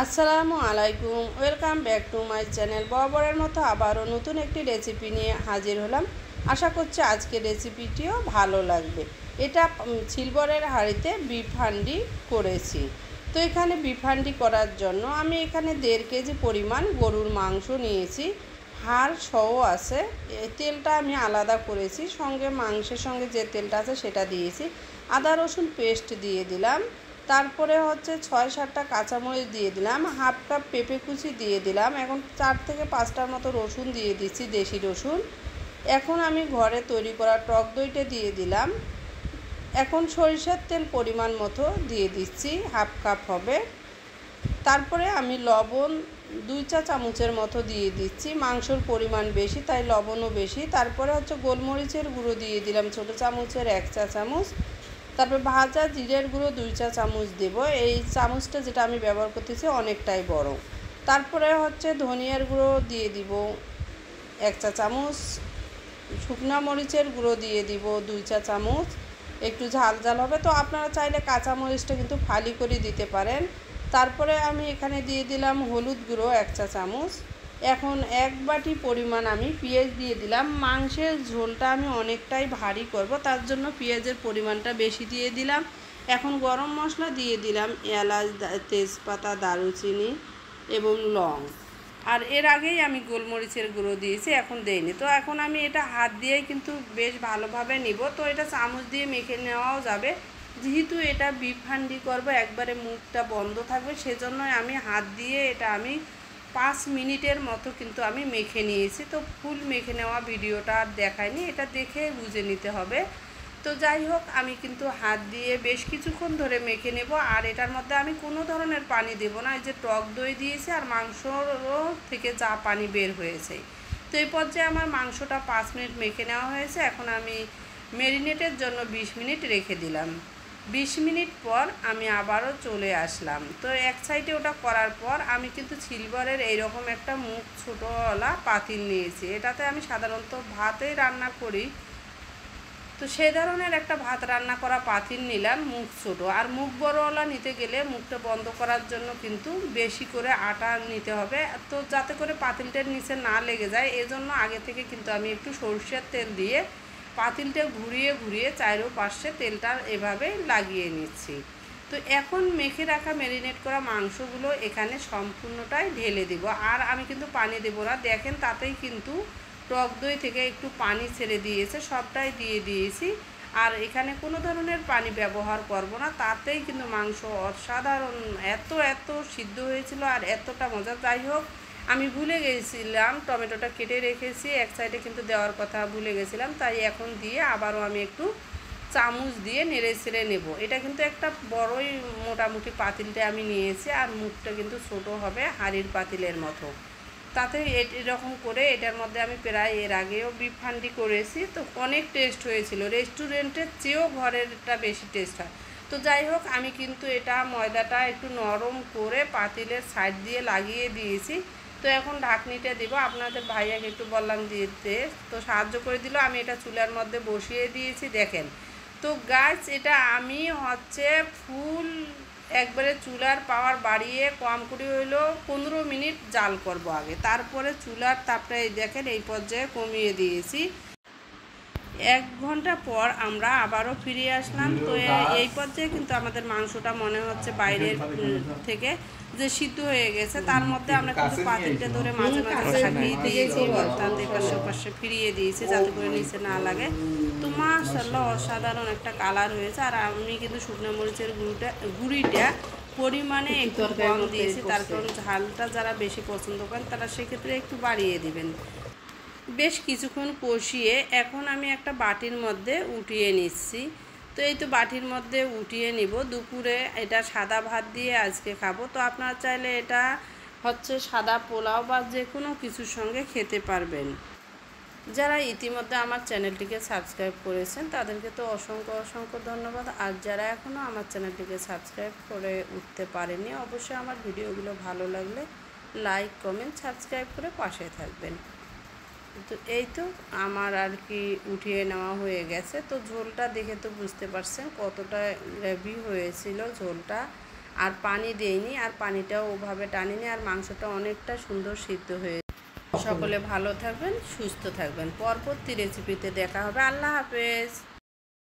আসসালামু আলাইকুম, welcome back to my channel. বরাবরের মতো আবারও নতুন একটি রেসিপি নিয়ে হাজির হলাম। আশা করছি আজকের রেসিপিটিও ভালো লাগবে। এটা সিলভারের হাঁড়িতে বিফ হান্ডি করেছি। তো এখানে বিফ হান্ডি করার জন্য আমি এখানে 1.5 কেজি পরিমাণ গরুর মাংস নিয়েছি। হাড় সহ আছে, তেলটা আমি আলাদা করেছি, সঙ্গে মাংসের সঙ্গে যে তেলটা আছে সেটা দিয়েছি। আদা রসুন পেস্ট দিয়ে দিলাম। তারপরে হচ্ছে 6-7টা কাঁচামরিচ দিয়ে দিলাম, হাফ কাপ পেঁপে কুচি দিয়ে দিলাম। এখন 4 থেকে 5টার মতো রসুন দিয়ে দিচ্ছি, দেশি রসুন। এখন আমি ঘরে তৈরি করা টক দইটা দিয়ে দিলাম। এখন সরিষার তেল পরিমাণ মতো দিয়ে দিচ্ছি, হাফ কাপ হবে। তারপরে আমি লবণ 2 চা চামচের মতো দিয়ে দিচ্ছি, মাংসর পরিমাণ বেশি তাই লবণও বেশি। তারপরে হচ্ছে গোলমরিচের গুঁড়ো দিয়ে দিলাম ছোটো চামচের 1 চা চামচ। তারপর ভাজা জিরের গুঁড়ো 2 চা চামচ দেব, এই চামচটা যেটা আমি ব্যবহার করতেছি অনেকটাই বড়। তারপরে হচ্ছে ধনিয়ার গুঁড়ো দিয়ে দিব 1 চা চামচ, শুকনা মরিচের গুঁড়ো দিয়ে দিব 2 চা চামচ। একটু ঝাল ঝাল হবে, তো আপনারা চাইলে কাঁচা মরিচটা কিন্তু ফালি করে দিতে পারেন। তারপরে আমি এখানে দিয়ে দিলাম হলুদ গুঁড়ো 1 চা চামচ। এখন 1 বাটি পরিমাণ আমি পেঁয়াজ দিয়ে দিলাম। মাংসের ঝোলটা আমি অনেকটাই ভারী করব, তার জন্য পেঁয়াজের পরিমাণটা বেশি দিয়ে দিলাম। এখন গরম মশলা দিয়ে দিলাম, এলাচ, তেজপাতা, দারুচিনি এবং লং। আর এর আগেই আমি গোলমরিচের গুঁড়ো দিয়েছি, এখন দেইনি। তো এখন আমি এটা হাত দিয়েই কিন্তু বেশ ভালোভাবে নিব। তো এটা চামচ দিয়ে মেখে নেওয়াও যাবে, যেহেতু এটা বিফ হান্ডি করবো, একবারে মুখটা বন্ধ থাকবে, সেজন্যই আমি হাত দিয়ে এটা আমি 5 মিনিটের মতো কিন্তু আমি মেখে নিয়েছি। তো ফুল মেখে নেওয়া ভিডিওটা আর দেখায়নি, এটা দেখে বুঝে নিতে হবে। তো যাই হোক, আমি কিন্তু হাত দিয়ে বেশ কিছুক্ষণ ধরে মেখে নেব। আর এটার মধ্যে আমি কোনো ধরনের পানি দেব না, এই যে টক দই দিয়েছি আর মাংসরও থেকে যা পানি বের হয়েছে। তো এই পর্যায়ে আমার মাংসটা 5 মিনিট মেখে নেওয়া হয়েছে। এখন আমি ম্যারিনেটের জন্য 20 মিনিট রেখে দিলাম। 20 মিনিট পর আমি আবারও চলে আসলাম। তো এক সাইডে ওটা করার পর আমি কিন্তু সিলভারের এইরকম একটা মুখ ছোটোওয়ালা পাতিল নিয়েছি। এটাতে আমি সাধারণত ভাতেই রান্না করি, তো সেই ধরনের একটা ভাত রান্না করা পাতিল নিলাম, মুখ ছোটো। আর মুখ বড়ওয়ালা নিতে গেলে মুখটা বন্ধ করার জন্য কিন্তু বেশি করে আটা নিতে হবে, তো যাতে করে পাতিলটার নিচে না লেগে যায়। এজন্য আগে থেকে কিন্তু আমি একটু সরষের তেল দিয়ে পাতিলটা ঘুরিয়ে ঘুরিয়ে চারোপাশে তেলটা এভাবে লাগিয়ে নিচ্ছি। তো এখন মেখে রাখা ম্যারিনেট করা মাংসগুলো এখানে সম্পূর্ণটাই ঢেলে দিব। আর আমি কিন্তু পানি দেব না, দেখেন তাতেই কিন্তু টক দই থেকে একটু পানি ছেড়ে দিয়েছে, সবটাই দিয়ে দিয়েছি। আর এখানে কোনো ধরনের পানি ব্যবহার করব না, তাতেই কিন্তু মাংস অসাধারণ এত সিদ্ধ হয়েছিল আর এতটা মজা। যাই হোক, আমি ভুলে গেছিলাম টমেটোটা কেটে রেখেছি, এক সাইডে কিন্তু দেওয়ার কথা ভুলে গেছিলাম, তাই এখন দিয়ে আবারও আমি একটু চামচ দিয়ে নেড়ে ছেড়ে নেব। এটা কিন্তু একটা বড়ই মোটামুটি পাতিলটা আমি নিয়েছি, আর মুখটা কিন্তু ছোট হবে হাঁড়ির পাতিলের মতো। তাতে এরকম করে এটার মধ্যে আমি প্রায় এর আগেও বিফ হান্ডি করেছি, তো অনেক টেস্ট হয়েছিল, রেস্টুরেন্টের চেয়েও ঘরেরটা বেশি টেস্ট হয়। তো যাই হোক, আমি কিন্তু এটা ময়দাটা একটু নরম করে পাতিলের সাইড দিয়ে লাগিয়ে দিয়েছি। তো এখন ঢাকনিটা দিব, আপনাদের ভাইয়াকে একটু বললাম দিতে, তো সাহায্য করে দিল। আমি এটা চুলার মধ্যে বসিয়ে দিয়েছি, দেখেন। তো গাছ এটা আমি হচ্ছে ফুল একবারে চুলার পাওয়ার বাড়িয়ে কম করে হইলো 15 মিনিট জাল করব আগে, তারপরে চুলার তাপটা এই দেখেন এই পর্যায়ে কমিয়ে দিয়েছি। 1 ঘন্টা পর আমরা আবারও ফিরে আসলাম। তো এই পর্যায়ে কিন্তু আমাদের মাংসটা মনে হচ্ছে বাইরের থেকে যে সিদ্ধ হয়ে গেছে। তার মধ্যে আমরা কিন্তু পাতিলটা ধরে মাঝে মাঝে ছাড়িয়ে দিয়েছি, অর্থাৎ এপাশে ওপাশে ফিরিয়ে দিয়েছি যাতে করে নিচে না লাগে। তো মাশাআল্লাহ অসাধারণ একটা কালার হয়েছে। আর আমি কিন্তু শুকনো মরিচের গুঁড়িটা পরিমাণে একটু কম দিয়েছি, তার কারণ ঝালটা যারা বেশি পছন্দ করেন তারা সেক্ষেত্রে একটু বাড়িয়ে দিবেন। বেশ কিছুক্ষণ কষিয়ে এখন আমি একটা বাটির মধ্যে উঠিয়ে নিচ্ছি। তো এই তো বাটির মধ্যে উঠিয়ে নিব। দুপুরে এটা সাদা ভাত দিয়ে আজকে খাবো। তো আপনারা চাইলে এটা হচ্ছে সাদা পোলাও বা যে কোনো কিছুর সঙ্গে খেতে পারবেন। যারা ইতিমধ্যে আমার চ্যানেলটিকে সাবস্ক্রাইব করেছেন তাদেরকে তো অসংখ্য ধন্যবাদ। আর যারা এখনও আমার চ্যানেলটিকে সাবস্ক্রাইব করে উঠতে পারেনি, অবশ্যই আমার ভিডিওগুলো ভালো লাগলে লাইক, কমেন্ট, সাবস্ক্রাইব করে পাশে থাকবেন। তো এই তো আমার আর কি উঠিয়ে নেওয়া হয়ে গেছে। তো ঝোলটা দেখে তো বুঝতে পারছেন কতটা গ্রেভি হয়েছিল ঝোলটা। আর পানি দেইনি, আর পানিটাও ওভাবে টানিনি, আর মাংসটা অনেকটা সুন্দর সিদ্ধ হয়ে। সকলে ভালো থাকবেন, সুস্থ থাকবেন। পরবর্তী রেসিপিতে দেখা হবে। আল্লাহ হাফেজ।